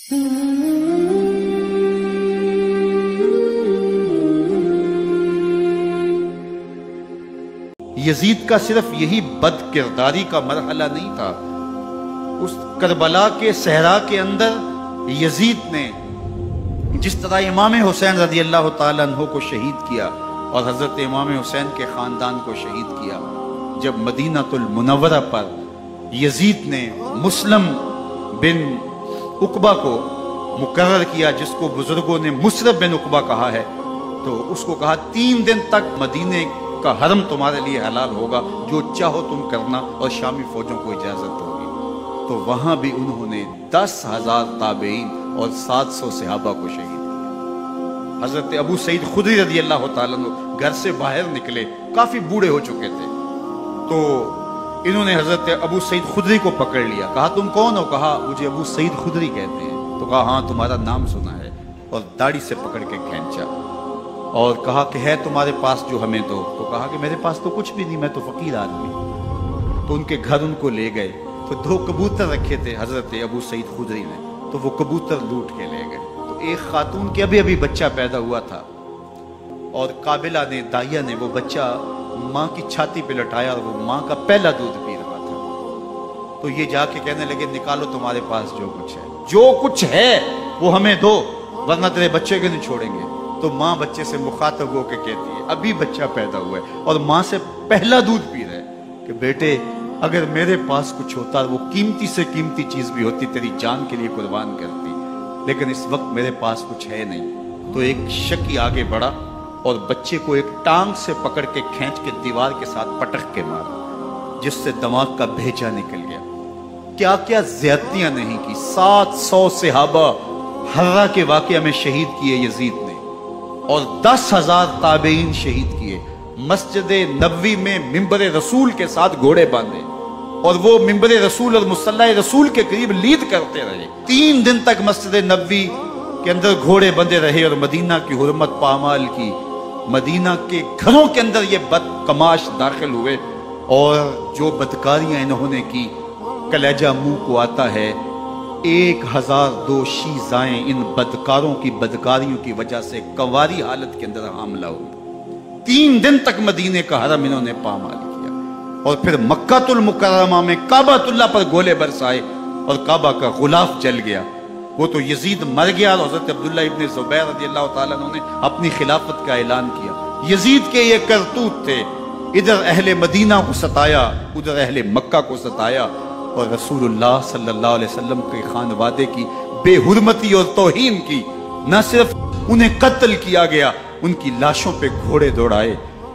یزید کا صرف یہی بد کرداری کا مرحلہ نہیں تھا، اس کربلا کے صحرا کے اندر یزید نے جس طرح امام حسین رضی اللہ تعالیٰ عنہ کو شہید کیا اور حضرت امام حسین کے خاندان کو شہید کیا، جب مدینہ المنورہ پر یزید نے مسلم بن عقبہ کو مقرر کیا، جس کو بزرگوں نے مصرف بن عقبہ کہا ہے، تو اس کو کہا 3 دن تک مدینے کا حرم تمہارے لیے حلال ہوگا، جو چاہو تم کرنا، اور شامی فوجوں کو اجازت ہوگی۔ تو وہاں بھی انہوں نے 10,000 تابعین اور 700 صحابہ کو شہید کیا۔ حضرت ابو سعید خدری رضی اللہ تعالیٰ عنہ گھر سے باہر نکلے، کافی بوڑھے ہو چکے تھے، تو انہوں نے حضرت ابو سعید خدری کو پکڑ لیا، کہا تم کون ہو؟ کہا مجھے ابو سعید خدری کہتے ہیں۔ تو کہا ہاں تمہارا نام سنا ہے، اور داڑھی سے پکڑ کے کھینچا اور کہا کہ ہے تمہارے پاس جو ہمیں دو؟ تو کہا کہ میرے پاس تو کچھ بھی نہیں، میں تو فقیر آدمی۔ تو ان کے گھر ان کو لے گئے، تو 2 کبوتر رکھے تھے حضرت ابو سعید خدری نے، تو وہ کبوتر لوٹ کے لے گئے۔ تو ایک خاتون کے ابھی بچہ پیدا ہوا تھا، اور قابلہ نے، دائیا نے، وہ بچہ ماں کی چھاتی پہ لٹایا، اور وہ ماں کا پہلا دودھ پی رہا تھا۔ تو یہ جا کے کہنے لگے نکالو تمہارے پاس جو کچھ ہے، جو کچھ ہے وہ ہمیں دو، ورنہ تیرے بچے کے نہیں چھوڑیں گے۔ تو ماں بچے سے مخاطب ہو کے کہتی ہے، ابھی بچہ پیدا ہوا ہے اور ماں سے پہلا دودھ پی رہا ہے، کہ بیٹے اگر میرے پاس کچھ ہوتا، وہ قیمتی سے قیمتی چیز بھی ہوتی، تیری جان کے لیے قربان کرتی، لیکن اس وقت میرے پاس کچھ ہے نہیں۔ تو ایک شکی آگے بڑھا اور بچے کو ایک ٹانگ سے پکڑ کے کھینچ کے دیوار کے ساتھ پٹک کے مارا، جس سے دماغ کا بھیجا نکل گیا۔ کیا کیا زیادتیاں نہیں کی۔ 700 صحابہ حرہ کے واقعہ میں شہید کیے یزید نے، اور 10,000 تابعین شہید کیے۔ مسجد نبوی میں منبر رسول کے ساتھ گھوڑے باندھے، اور وہ منبر رسول اور مصلی رسول کے قریب لید کرتے رہے۔ 3 دن تک مسجد نبوی کے اندر گھوڑے بندے رہے، اور مدینہ کی حرمت پامال کی۔ مدینہ کے گھروں کے اندر یہ بدکماش داخل ہوئے، اور جو بدکاریاں انہوں نے کی کلیجہ منہ کو آتا ہے۔ 1002 شیزائیں ان بدکاروں کی بدکاریوں کی وجہ سے کنواری حالت کے اندر حاملہ ہوئی۔ 3 دن تک مدینے کا حرم انہوں نے پامال کیا، اور پھر مکہ المکرمہ میں کعبہ اللہ پر گولے برسائے، اور کعبہ کا غلاف جل گیا۔ وہ تو یزید مر گیا، اور حضرت عبداللہ ابن زبیر رضی اللہ تعالیٰ عنہ نے اپنی خلافت کا اعلان کیا۔ یزید کے یہ کرتوت تھے، ادھر اہل مدینہ کو ستایا، ادھر اہل مکہ کو ستایا، اور رسول اللہ صلی اللہ علیہ وسلم کے خانوادے کی بے حرمتی اور توہین کی۔ نہ صرف انہیں قتل کیا گیا، ان کی لاشوں پہ گھوڑے دوڑائے۔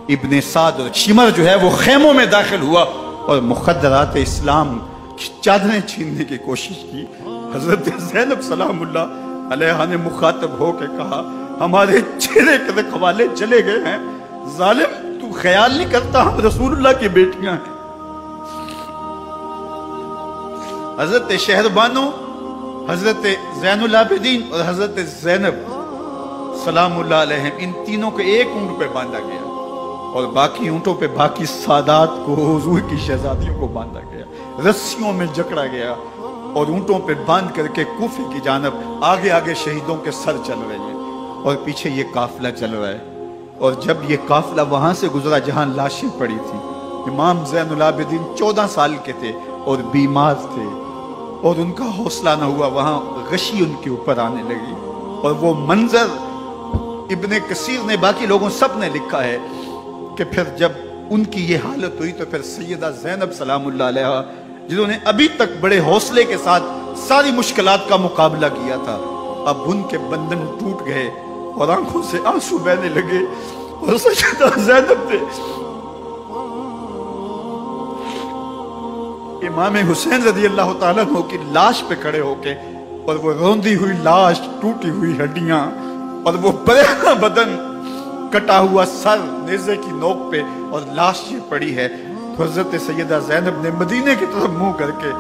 ابن سعد اور شمر جو ہے وہ خیموں میں داخل ہوا، اور مخدرات اسلام کی چادریں چھیننے کی کوشش کی۔ حضرت زینب سلام اللہ علیہ نے مخاطب ہو کے کہا ہمارے چہرے کے رکھوالے چلے گئے ہیں، ظالم تو خیال نہیں کرتا ہم رسول اللہ کی بیٹیاں ہیں۔ حضرت شہربانو، حضرت زین العابدین اور حضرت زینب سلام اللہ علیہ، ان تینوں کو ایک اونٹ پہ باندھا گیا، اور باقی اونٹوں پہ باقی سادات کو، حضور کی شہزادیوں کو باندھا گیا، رسیوں میں جکڑا گیا، اور اونٹوں پہ باندھ کر کے کوفے کی جانب آگے آگے شہیدوں کے سر چل رہے ہیں، اور پیچھے یہ قافلہ چل رہا ہے۔ اور جب یہ قافلہ وہاں سے گزرا جہاں لاشیں پڑی تھیں، امام زین العابدین 14 سال کے تھے اور بیمار تھے، اور ان کا حوصلہ نہ ہوا، وہاں غشی ان کے اوپر آنے لگی، اور وہ منظر ابن کثیر نے، باقی لوگوں سب نے لکھا ہے کہ پھر جب ان کی یہ حالت ہوئی تو پھر سیدہ زینب سلام اللہ علیہ، جنہوں نے ابھی تک بڑے حوصلے کے ساتھ ساری مشکلات کا مقابلہ کیا تھا، اب ان کے بندن ٹوٹ گئے اور آنکھوں سے آنسو بہنے لگے، اور سیدہ زینب نے امام حسین رضی اللہ تعالیٰ عنہ کی لاش پہ کھڑے ہو کے، اور وہ روندی ہوئی لاش، ٹوٹی ہوئی ہڈیاں، اور وہ برینا بدن، کٹا ہوا سر نیزے کی نوک پہ، اور لاش یہ پڑی ہے، تو حضرت سیدہ زینب نے مدینے کی طرف منہ کر کے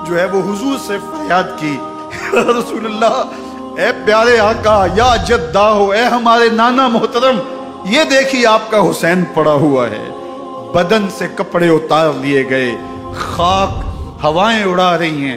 جو ہے وہ حضور سے فریاد کی، رسول اللہ، اے پیارے آقا، یا جدہ ہو، اے ہمارے نانا محترم، یہ دیکھیے آپ کا حسین پڑا ہوا ہے۔ بدن سے کپڑے اتار لیے گئے، خاک ہوائیں اڑا رہی ہیں،